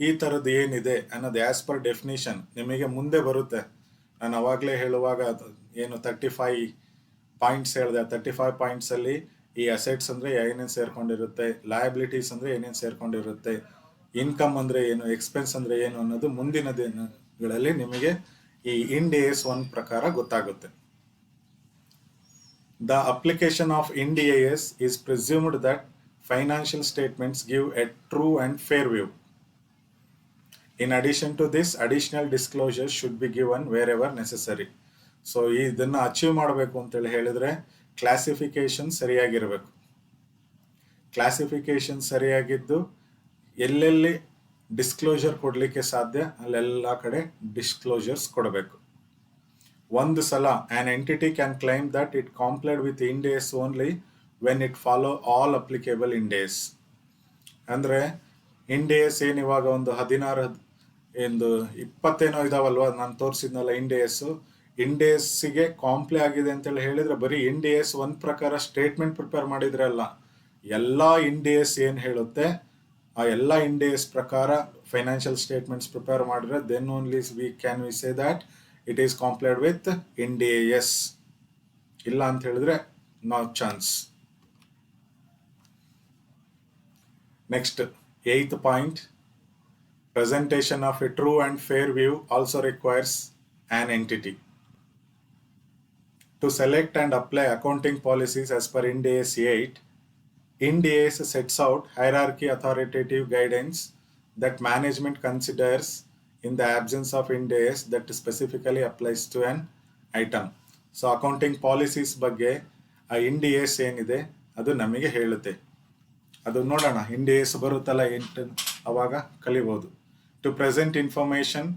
ಈ ಥರದ್ದು ಏನಿದೆ ಅನ್ನೋದು ಆ್ಯಸ್ ಪರ್ ಡೆಫಿನಿಷನ್ ನಿಮಗೆ ಮುಂದೆ ಬರುತ್ತೆ. ನಾನು ಅವಾಗಲೇ ಹೇಳುವಾಗ ಏನು 35 ಪಾಯಿಂಟ್ಸ್ ಹೇಳಿದೆ, 35 ಪಾಯಿಂಟ್ಸಲ್ಲಿ ಈ ಅಸೆಟ್ಸ್ ಅಂದರೆ ಏನೇನು ಸೇರ್ಕೊಂಡಿರುತ್ತೆ, ಲಯಬಿಲಿಟೀಸ್ ಅಂದರೆ ಏನೇನು ಸೇರ್ಕೊಂಡಿರುತ್ತೆ, ಇನ್ಕಮ್ ಅಂದರೆ ಏನು, ಎಕ್ಸ್ಪೆನ್ಸ್ ಅಂದರೆ ಏನು ಅನ್ನೋದು ಮುಂದಿನ ದಿನಗಳಲ್ಲಿ ನಿಮಗೆ ಈ ಇಂಡ್ AS 1 ಪ್ರಕಾರ ಗೊತ್ತಾಗುತ್ತೆ. The application of end AS is presumed that financial statements give a true and fair view. In addition to this, additional disclosures should be given wherever necessary. So ಇದನ್ನು ಅಚೀವ್ ಮಾಡಬೇಕು ಅಂತೇಳಿ ಹೇಳಿದರೆ classification ಸರಿಯಾಗಿರಬೇಕು. Classification ಸರಿಯಾಗಿದ್ದು ಎಲ್ಲೆಲ್ಲಿ disclosure ಕೊಡಲಿಕ್ಕೆ ಸಾಧ್ಯ ಅಲ್ಲೆಲ್ಲ ಕಡೆ ಡಿಸ್ಕ್ಲೋಜರ್ಸ್ ಕೊಡಬೇಕು. ಒಂದು ಸಲ an entity can claim that it complied with Ind AS only when it follow all applicable Ind AS. ಅಂದರೆ ಇಂಡ್ AS ಏನು ಇವಾಗ ಒಂದು 16-20 ಇದಾವಲ್ವ, ನಾನು ತೋರಿಸಿದ್ನಲ್ಲ ಇಂಡ್ AS, ಇಂಡ್ ASಗೆ ಕಾಂಪ್ಲೈ ಆಗಿದೆ ಅಂತೇಳಿ ಹೇಳಿದರೆ ಬರೀ ಇಂಡ್ AS 1 ಪ್ರಕಾರ ಸ್ಟೇಟ್ಮೆಂಟ್ ಪ್ರಿಪೇರ್ ಮಾಡಿದ್ರೆ ಅಲ್ಲ, ಎಲ್ಲ ಇಂಡ್ AS ಏನು ಹೇಳುತ್ತೆ ಆ ಎಲ್ಲ ಇಂಡ್ AS ಪ್ರಕಾರ ಫೈನಾನ್ಷಿಯಲ್ ಸ್ಟೇಟ್ಮೆಂಟ್ಸ್ ಪ್ರಿಪೇರ್ ಮಾಡಿದ್ರೆ then only we say that it is complied with Ind AS. ಇಲ್ಲ ಅಂತ ಹೇಳಿದ್ರೆ no chance. Next 8th point, presentation of a true and fair view also requires an entity. To select and apply accounting policies as per Ind AS 8, Ind AS sets out hierarchy authoritative guidance that management considers in the absence of Ind AS that specifically applies to an item. So accounting policies ಬಗ್ಗೆ ಆ end ಏಸ್ ಏನಿದೆ ಅದು ನಮಗೆ ಹೇಳುತ್ತೆ. ಅದು ನೋಡೋಣ, end ಏಸ್ ಬರುತ್ತಲ್ಲ ಅವಾಗ ಕಲಿಬೋದು. To present information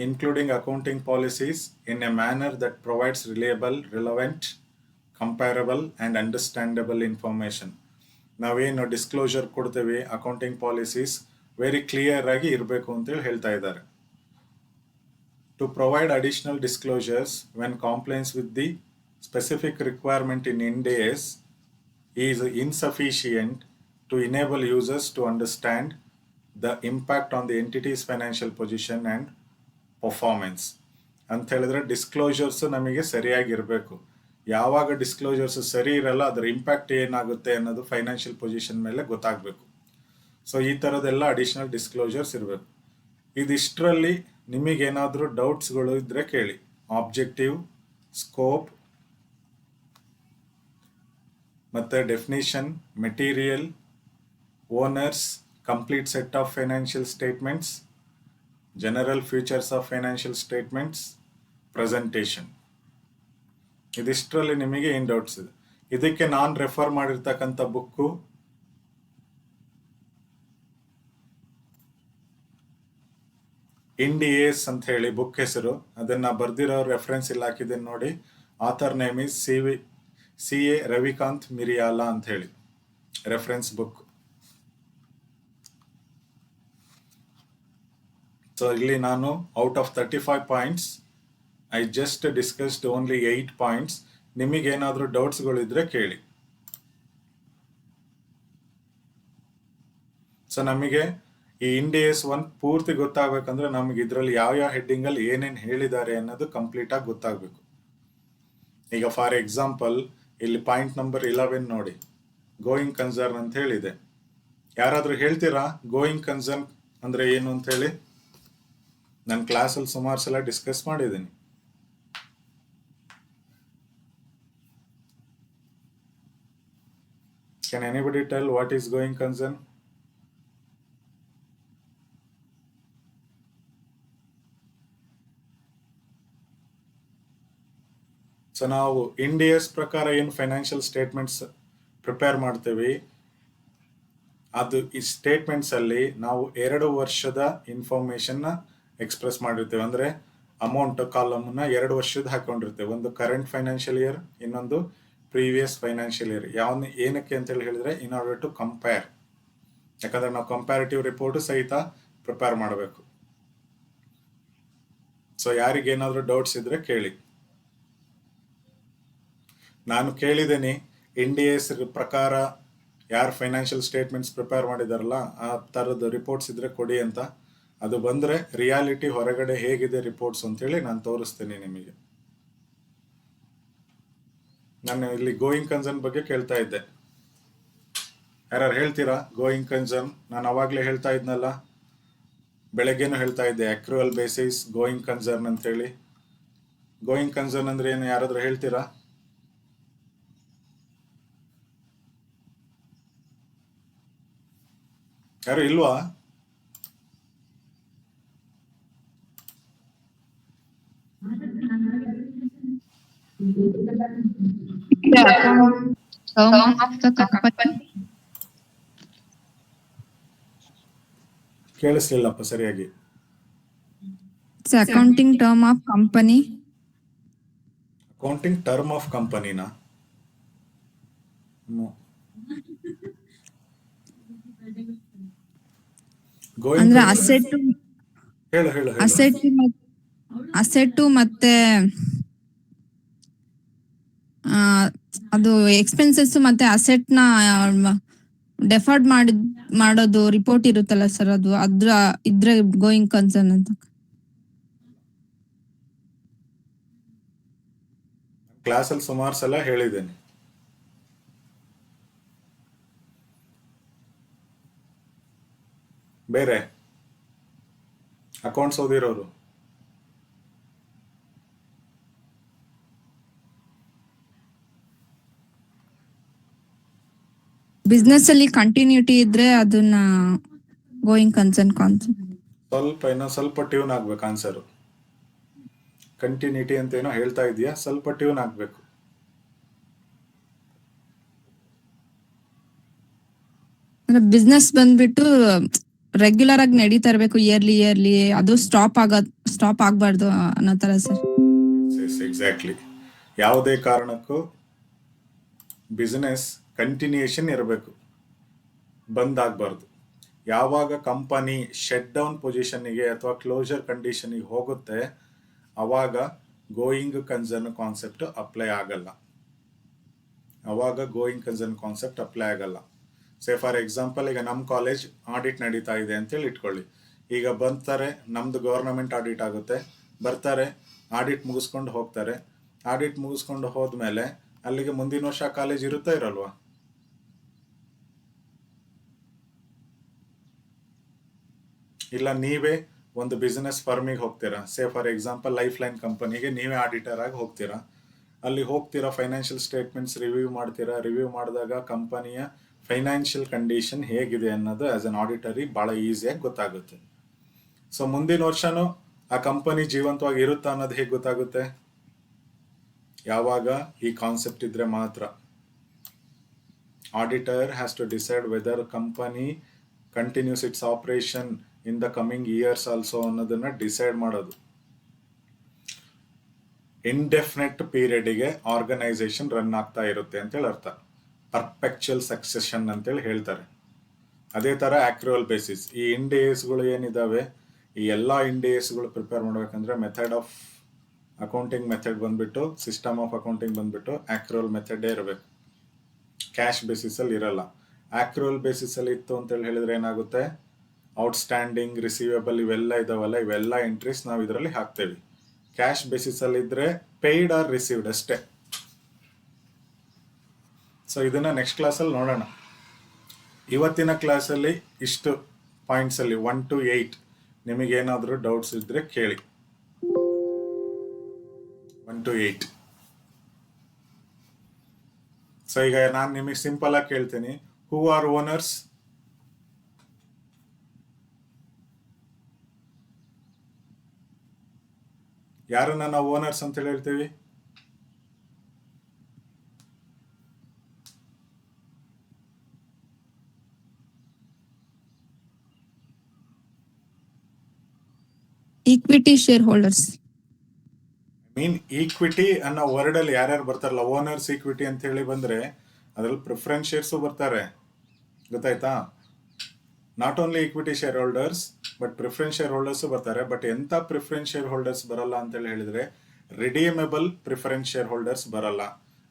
including accounting policies in a manner that provides reliable, relevant, comparable and understandable information. ನಾವೇನು ಡಿಸ್ಕ್ಲೋಜರ್ ಕೊಡ್ತೇವೆ ಅಕೌಂಟಿಂಗ್ ಪಾಲಿಸೀಸ್ ವೆರಿ ಕ್ಲಿಯರ್ ಆಗಿ ಇರಬೇಕು ಅಂತೇಳಿ ಹೇಳ್ತಾ ಇದ್ದಾರೆ. To provide additional disclosures when compliance with the specific requirement in Ind AS is insufficient to enable users to understand the impact on the entity's financial position and performance. ಅಂತ ಹೇಳಿದ್ರೆ ಡಿಸ್ಕ್ಲೋಜರ್ಸ್ ನಮಗೆ ಸರಿಯಾಗಿರಬೇಕು. ಯಾವಾಗ ಡಿಸ್ಕ್ಲೋಜರ್ಸ್ ಸರಿ ಇರಲ್ಲ ಅದರ ಇಂಪ್ಯಾಕ್ಟ್ ಏನಾಗುತ್ತೆ ಅನ್ನೋದು ಫೈನಾನ್ಷಿಯಲ್ ಪೊಸಿಷನ್ ಮೇಲೆ ಗೊತ್ತಾಗಬೇಕು. ಸೊ ಈ ಥರದ್ದೆಲ್ಲ ಅಡಿಷನಲ್ ಡಿಸ್ಕ್ಲೋಜರ್ಸ್ ಇರಬೇಕು. ಇದಿಷ್ಟರಲ್ಲಿ ನಿಮಗೇನಾದರೂ ಡೌಟ್ಸ್ಗಳು ಇದ್ದರೆ ಕೇಳಿ. ಆಬ್ಜೆಕ್ಟಿವ್, ಸ್ಕೋಪ್, ಮತ್ತು definition, material, owners, complete set of financial statements, general features of financial statements, presentation, ಇದಿಷ್ಟರಲ್ಲಿ ನಿಮಗೆ ಏನು ಡೌಟ್ಸ್ ಇದೆ. ಇದಕ್ಕೆ ನಾನು ರೆಫರ್ ಮಾಡಿರ್ತಕ್ಕಂಥ ಬುಕ್ಕು ಇಂಡ್ ಏಸ್ ಅಂತ ಹೇಳಿ ಬುಕ್ ಹೆಸರು. ಅದನ್ನು ಬರ್ದಿರೋ ರೆಫರೆನ್ಸ್ ಇಲ್ಲಿ ಹಾಕಿದ್ದೀನಿ ನೋಡಿ. Author name is CA Ravikanth Miriyala ಅಂತ ಹೇಳಿ ರೆಫರೆನ್ಸ್ ಬುಕ್. ಸೊ ಇಲ್ಲಿ ನಾನು out of 35 points I just discussed only 8 points. ನಿಮಗೇನಾದರೂ ಡೌಟ್ಸ್ಗಳಿದ್ರೆ ಕೇಳಿ. ಸೊ ನಮಗೆ ಈ ಇಂಡ್ AS 1 ಪೂರ್ತಿ ಗೊತ್ತಾಗಬೇಕಂದ್ರೆ ನಮಗೆ ಇದರಲ್ಲಿ ಯಾವ ಹೆಡ್ಡಿಂಗಲ್ಲಿ ಏನೇನು ಹೇಳಿದ್ದಾರೆ ಅನ್ನೋದು ಕಂಪ್ಲೀಟಾಗಿ ಗೊತ್ತಾಗಬೇಕು. ಈಗ ಫಾರ್ ಎಕ್ಸಾಂಪಲ್ ಇಲ್ಲಿ ಪಾಯಿಂಟ್ ನಂಬರ್ 11 ನೋಡಿ, ಗೋಯಿಂಗ್ ಕನ್ಸರ್ನ್ ಅಂತ ಹೇಳಿದೆ. ಯಾರಾದರೂ ಹೇಳ್ತೀರಾ ಗೋಯಿಂಗ್ ಕನ್ಸರ್ನ್ ಅಂದರೆ ಏನು ಅಂತ ಹೇಳಿ? ನನ್ನ ಕ್ಲಾಸಲ್ಲಿ ಸುಮಾರು ಸಲ ಡಿಸ್ಕಸ್ ಮಾಡಿದ್ದೀನಿ. Can anybody tell what is going concern? So ನಾವು ಇಂಡ್ AS ಪ್ರಕಾರ ಏನು ಫೈನಾನ್ಷಿಯಲ್ ಸ್ಟೇಟ್ಮೆಂಟ್ಸ್ ಪ್ರಿಪೇರ್ ಮಾಡ್ತೀವಿ, ಅದು ಈ ಸ್ಟೇಟ್ಮೆಂಟ್ಸಲ್ಲಿ ನಾವು 2 ವರ್ಷದ ಇನ್ಫಾರ್ಮೇಷನ್ನ ಎಕ್ಸ್ಪ್ರೆಸ್ ಮಾಡಿರ್ತೀವಿ. ಅಂದರೆ ಅಮೌಂಟ್ ಕಾಲಮನ್ನು 2 ವರ್ಷದ ಹಾಕೊಂಡಿರ್ತೇವೆ. ಒಂದು ಕರೆಂಟ್ ಫೈನಾನ್ಷಿಯಲ್ ಇಯರ್, ಇನ್ನೊಂದು ಪ್ರೀವಿಯಸ್ ಫೈನಾನ್ಷಿಯಲ್ ಇಯರ್. ಏನಕ್ಕೆ ಅಂತೇಳಿ ಹೇಳಿದರೆ ಇನ್ ಆರ್ಡರ್ ಟು ಕಂಪೇರ್. ಯಾಕಂದರೆ ನಾವು ಕಂಪ್ಯಾರಿಟಿವ್ ರಿಪೋರ್ಟು ಸಹಿತ ಪ್ರಿಪೇರ್ ಮಾಡಬೇಕು. ಸೊ ಯಾರಿಗೇನಾದರೂ ಡೌಟ್ಸ್ ಇದ್ದರೆ ಕೇಳಿ. ನಾನು ಕೇಳಿದ್ದೀನಿ ಇಂಡ್ AS ಪ್ರಕಾರ ಯಾರು ಫೈನಾನ್ಷಿಯಲ್ ಸ್ಟೇಟ್ಮೆಂಟ್ಸ್ ಪ್ರಿಪೇರ್ ಮಾಡಿದಾರಲ್ಲ ಆ ಥರದ ರಿಪೋರ್ಟ್ಸ್ ಇದ್ದರೆ ಕೊಡಿ ಅಂತ. ಅದು ಬಂದರೆ ರಿಯಾಲಿಟಿ ಹೊರಗಡೆ ಹೇಗಿದೆ ರಿಪೋರ್ಟ್ಸ್ ಅಂತೇಳಿ ನಾನು ತೋರಿಸ್ತೀನಿ ನಿಮಗೆ. ನಾನು ಇಲ್ಲಿ ಗೋಯಿಂಗ್ ಕನ್ಸರ್ನ್ ಬಗ್ಗೆ ಕೇಳ್ತಾ ಇದ್ದೆ. ಯಾರು ಹೇಳ್ತೀರಾ ಗೋಯಿಂಗ್ ಕನ್ಸರ್ನ್? ನಾನು ಅವಾಗಲೇ ಹೇಳ್ತಾ ಇದ್ನಲ್ಲ, ಬೆಳಗ್ಗೆನೂ ಹೇಳ್ತಾ ಇದ್ದೆ, ಅಕ್ರೂವಲ್ ಬೇಸಿಸ್ ಗೋಯಿಂಗ್ ಕನ್ಸರ್ನ್ ಅಂತೇಳಿ. ಗೋಯಿಂಗ್ ಕನ್ಸರ್ನ್ ಅಂದರೆ ಏನು, ಯಾರಾದರೂ ಹೇಳ್ತೀರಾ? ಯಾರು ಇಲ್ವಾ? ಕೇಳಿಸ್ಲಿಲ್ಲಪ್ಪ ಸರಿಯಾಗಿ. Accounting term of company. Accounting term of ಕಂಪನಿನಾ? ಅಂದ್ರೆ ಅಸೆಟ್ ಹೇಳು ಹೇಳು ಹೇಳು. ಅಸೆಟ್ಟು ಮತ್ತೆ ಅದು ಎಕ್ಸ್ಪೆನ್ಸಸ್ ಮತ್ತೆ ಅಸೆಟ್ ನ ಡೆಫರ್ಡ್ ಮಾಡೋದು ರಿಪೋರ್ಟ್ ಇರುತ್ತಲ್ಲ ಸರ್, ಅದು ಇದ್ರೆ ಗೋಯಿಂಗ್ ಕನ್ಸರ್ನ್ ಅಂತ. ಕ್ಲಾಸಲ್ಲಿ ಸುಮಾರು ಸಲ ಹೇಳಿದ್ದೇನೆ. ಬೇರೆ ಅಕೌಂಟ್ಸ್ ಓದಿರೋರು ಬಿಸ್ನೆಸ್ ಅಲ್ಲಿ ಕಂಟಿನ್ಯೂಟಿ ಇದ್ರೆ ಅದನ್ನ ಗೋಯಿಂಗ್ ಕನ್ಸರ್ನ್ ಕಾನ್ಸೆಪ್ಟ್. ಸ್ವಲ್ಪ ಟ್ಯೂನ್ ಆಗ್ಬೇಕು ಆನ್ಸರು. ಕಂಟಿನ್ಯೂಟಿ ಅಂತ ಏನೋ ಹೇಳ್ತಾ ಇದೆಯಾ, ಸ್ವಲ್ಪ ಟ್ಯೂನ್ ಆಗ್ಬೇಕು. ಅಂದ್ರೆ ಬಿಸ್ನೆಸ್ ಬಂದ್ಬಿಟ್ಟು ರೆಗ್ಯುಲರ್ ಆಗಿ ನಡೀತಾ ಇರ್ಬೇಕು ಇಯರ್ಲಿ ಅದು ಸ್ಟಾಪ್ ಆಗ್ಬಾರ್ದು ಅನ್ನೋ ತರ ಸರ್. ಎಕ್ಸಾಕ್ಟ್ಲಿ. ಯಾವುದೇ ಕಾರಣಕ್ಕೂ ಬಿಸ್ನೆಸ್ ಕಂಟಿನ್ಯೂಷನ್ ಇರಬೇಕು, ಬಂದ್ ಆಗ್ಬಾರ್ದು. ಯಾವಾಗ ಕಂಪನಿ ಶಟ್ ಡೌನ್ ಪೊಸಿಷನ್ಗೆ ಅಥವಾ ಕ್ಲೋಸರ್ ಕಂಡೀಷನ್ಗೆ ಹೋಗುತ್ತೆ ಅವಾಗ ಗೋಯಿಂಗ್ ಕನ್ಸರ್ನ್ ಕಾನ್ಸೆಪ್ಟ್ ಅಪ್ಲೈ ಆಗಲ್ಲ. ಸೇ ಫಾರ್ ಎಕ್ಸಾಂಪಲ್, ಈಗ ನಮ್ಮ ಕಾಲೇಜ್ ಆಡಿಟ್ ನಡೀತಾ ಇದೆ ಅಂತೇಳಿ ಇಟ್ಕೊಳ್ಳಿ. ಈಗ ಬರ್ತಾರೆ, ನಮ್ದು ಗೌರ್ನಮೆಂಟ್ ಆಡಿಟ್ ಆಗುತ್ತೆ, ಬರ್ತಾರೆ ಆಡಿಟ್ ಮುಗಿಸ್ಕೊಂಡು ಹೋಗ್ತಾರೆ. ಆಡಿಟ್ ಮುಗಿಸ್ಕೊಂಡು ಹೋದ್ಮೇಲೆ ಅಲ್ಲಿಗೆ ಮುಂದಿನ ವರ್ಷ ಕಾಲೇಜ್ ಇರುತ್ತಾ ಇರಲ್ವಾ? ಇಲ್ಲ ನೀವೇ ಒಂದು ಬಿಸ್ನೆಸ್ ಫರ್ಮಿಗೆ ಹೋಗ್ತೀರಾ, say for example life line ಕಂಪನಿಗೆ ನೀವೇ ಆಡಿಟರ್ ಆಗಿ ಹೋಗ್ತೀರಾ. ಅಲ್ಲಿ ಹೋಗ್ತೀರಾ, ಫೈನಾನ್ಷಿಯಲ್ ಸ್ಟೇಟ್ಮೆಂಟ್ಸ್ ರಿವ್ಯೂ ಮಾಡ್ತೀರಾ. ರಿವ್ಯೂ ಮಾಡಿದಾಗ ಕಂಪನಿಯ ಫೈನಾನ್ಷಿಯಲ್ ಕಂಡೀಷನ್ ಹೇಗಿದೆ ಅನ್ನೋದು ಆಸ್ ಅನ್ ಆಡಿಟರಿ ಭಾಳ ಈಸಿಯಾಗಿ ಗೊತ್ತಾಗುತ್ತೆ. ಸೊ ಮುಂದಿನ ವರ್ಷನೂ ಆ ಕಂಪನಿ ಜೀವಂತವಾಗಿ ಇರುತ್ತಾ ಅನ್ನೋದು ಹೇಗೆ ಗೊತ್ತಾಗುತ್ತೆ? ಯಾವಾಗ ಈ ಕಾನ್ಸೆಪ್ಟ್ ಇದ್ರೆ ಮಾತ್ರ. Auditor has to decide whether company continues its operation in the coming years also ಅನ್ನೋದನ್ನ ಡಿಸೈಡ್ ಮಾಡೋದು. ಇಂಡೆಫಿನೆಟ್ ಪೀರಿಯಡ್ಗೆ ಆರ್ಗನೈಸೇಷನ್ ರನ್ ಆಗ್ತಾ ಇರುತ್ತೆ ಅಂತೇಳಿ ಅರ್ಥ. ಪರ್ಪೆಕ್ಚುಯಲ್ ಸಕ್ಸೆಷನ್ ಅಂತೇಳಿ ಹೇಳ್ತಾರೆ. ಅದೇ ಥರ ಆಕ್ರುವಲ್ ಬೇಸಿಸ್. ಈ ಇಂಡಿಯಸ್ಗಳು ಏನಿದಾವೆ, ಈ ಎಲ್ಲ ಇಂಡಿಯಸ್ಗಳು ಪ್ರಿಪೇರ್ ಮಾಡಬೇಕಂದ್ರೆ ಮೆಥಡ್ ಆಫ್ ಅಕೌಂಟಿಂಗ್ ಮೆಥಡ್ ಬಂದ್ಬಿಟ್ಟು, ಸಿಸ್ಟಮ್ ಆಫ್ ಅಕೌಂಟಿಂಗ್ ಬಂದ್ಬಿಟ್ಟು ಆಕ್ರುವಲ್ ಮೆಥಡೇ ಇರಬೇಕು. ಕ್ಯಾಶ್ ಬೇಸಿಸಲ್ಲಿ ಇರಲ್ಲ. ಆಕ್ರುವಲ್ ಬೇಸಿಸಲ್ಲಿ ಇತ್ತು ಅಂತೇಳಿ ಹೇಳಿದ್ರೆ ಏನಾಗುತ್ತೆ, ಔಟ್ಸ್ಟ್ಯಾಂಡಿಂಗ್, ರಿಸೀವೇಬಲ್ ಇವೆಲ್ಲ ಇದಾವಲ್ಲ, ಇವೆಲ್ಲ ಎಂಟ್ರೀಸ್ ನಾವು ಇದರಲ್ಲಿ ಹಾಕ್ತೇವೆ. ಕ್ಯಾಶ್ ಬೇಸಿಸಲ್ಲಿ ಇದ್ರೆ ಪೇಯ್ಡ್ ಆರ್ ರಿಸೀವ್ಡ್ ಅಷ್ಟೇ. ಸೊ ಇದನ್ನ ನೆಕ್ಸ್ಟ್ ಕ್ಲಾಸಲ್ಲಿ ನೋಡೋಣ. ಇವತ್ತಿನ ಕ್ಲಾಸಲ್ಲಿ ಇಷ್ಟು ಪಾಯಿಂಟ್ಸಲ್ಲಿ 1 to 8 ನಿಮಗೇನಾದರೂ ಡೌಟ್ಸ್ ಇದ್ರೆ ಕೇಳಿ. 1 to 8. ಸೊ ಈಗ ನಾನು ನಿಮಗೆ ಸಿಂಪಲ್ ಆಗಿ ಕೇಳ್ತೀನಿ, ಹೂ ಆರ್ ಓನರ್ಸ್? ಯಾರನ್ನ ನಾವು ಓನರ್ಸ್ ಅಂತ ಹೇಳ್ತೀವಿ? Equity share holders. Mean equity ಅನ್ನೋ ವರ್ಡ್ ಅಲ್ಲಿ ಯಾರ್ಯಾರು ಬರ್ತಾರಲ್ಲ, ಓನರ್ಸ್ ಈಕ್ವಿಟಿ ಅಂತ ಹೇಳಿ ಬಂದ್ರೆ ಅದ್ರಲ್ಲಿ ಪ್ರಿಫರೆನ್ಸ್ ಶೇರ್ಸು ಬರ್ತಾರೆ, ಗೊತ್ತಾಯ್ತಾ? Not only equity share holders but preference share holders ಬರ್ತಾರೆ. ಬಟ್ ಎಂತ ಪ್ರಿಫರೆನ್ಸ್ ಶೇರ್ ಹೋಲ್ಡರ್ಸ್ ಬರಲ್ಲ ಅಂತೇಳಿ ಹೇಳಿದ್ರೆ ರಿಡೀಮೇಬಲ್ ಪ್ರಿಫರೆನ್ಸ್ ಶೇರ್ ಹೋಲ್ಡರ್ಸ್ ಬರಲ್ಲ.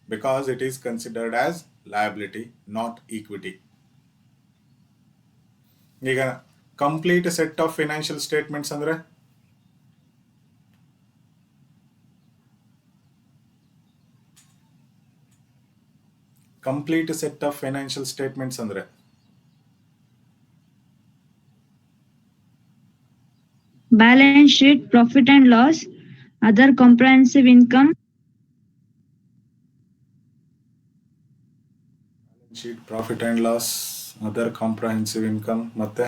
Because it is considered as liability, not equity. ಈಗ complete set of financial statements ಅಂದ್ರೆ complete set of financial statements ಅಂದ್ರೆ Balance sheet, profit and loss, other comprehensive income, sheet, profit and loss, other comprehensive income, ಮತ್ತೆ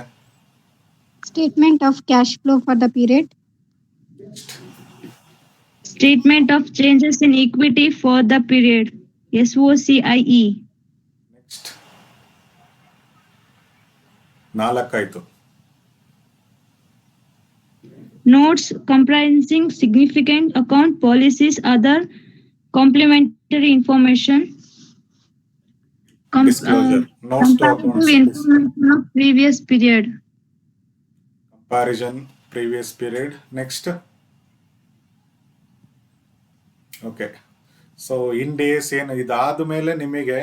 Statement of cash flow for the period. statement of changes in equity for the period, SOCIE. Next 4 ಆಯ್ತು. Notes comprising significant account policies, other complementary information. Disclosure, notes to accounts, Comparative information of previous period. comparison previous period. Next. Okay. So in days ಏನು ಇದಾದ ಮೇಲೆ ನಿಮಗೆ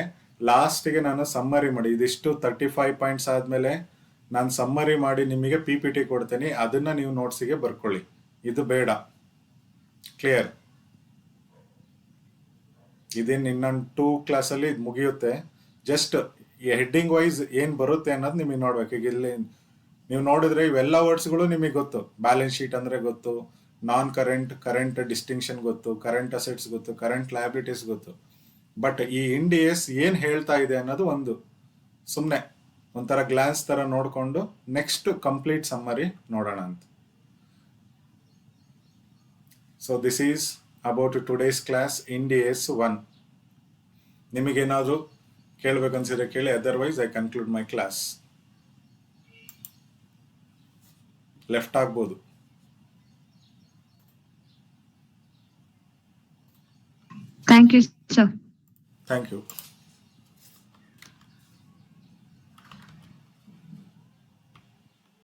ಲಾಸ್ಟಿಗೆ ನಾನು summary ಮಾಡಿ, ಇದಿಷ್ಟು 35 points ಆದಮೇಲೆ ನಾನು ಸಮ್ಮರಿ ಮಾಡಿ ನಿಮಗೆ PPT ಕೊಡ್ತೀನಿ, ಅದನ್ನ ನೀವು ನೋಟ್ಸಿಗೆ ಬರ್ಕೊಳ್ಳಿ. ಇದು ಬೇಡ. ಕ್ಲಿಯರ್? ಇದೇನು ಇನ್ನೊಂದು 2 ಕ್ಲಾಸಲ್ಲಿ ಇದು ಮುಗಿಯುತ್ತೆ. ಜಸ್ಟ್ ಹೆಡ್ಡಿಂಗ್ ವೈಸ್ ಏನು ಬರುತ್ತೆ ಅನ್ನೋದು ನಿಮಗೆ ನೋಡ್ಬೇಕು. ಈಗ ಇಲ್ಲಿ ನೀವು ನೋಡಿದ್ರೆ ಇವೆಲ್ಲ ವರ್ಡ್ಸ್ಗಳು ನಿಮಗೆ ಗೊತ್ತು. ಬ್ಯಾಲೆನ್ಸ್ ಶೀಟ್ ಅಂದರೆ ಗೊತ್ತು, ನಾನ್ ಕರೆಂಟ್, ಕರೆಂಟ್ ಡಿಸ್ಟಿಂಕ್ಷನ್ ಗೊತ್ತು, ಕರೆಂಟ್ ಅಸೆಟ್ಸ್ ಗೊತ್ತು, ಕರೆಂಟ್ ಲಯಬಿಲಿಟೀಸ್ ಗೊತ್ತು. ಬಟ್ ಈ ಇಂಡಿಯಸ್ ಏನು ಹೇಳ್ತಾ ಇದೆ ಅನ್ನೋದು ಒಂದು ಸುಮ್ಮನೆ ಒಂಥರ ಗ್ಲಾನ್ಸ್ ಥರ ನೋಡಿಕೊಂಡು ನೆಕ್ಸ್ಟ್ ಕಂಪ್ಲೀಟ್ ಸಮ್ಮರಿ ನೋಡೋಣ ಅಂತ. So this is about today's class Ind AS 1. ನಿಮಗೇನಾದರೂ ಕೇಳಬೇಕನ್ಸಿದ್ರೆ ಕೇಳಿ, otherwise I conclude my class. Left ಆಗ್ಬೋದು. Thank you, sir. Thank you.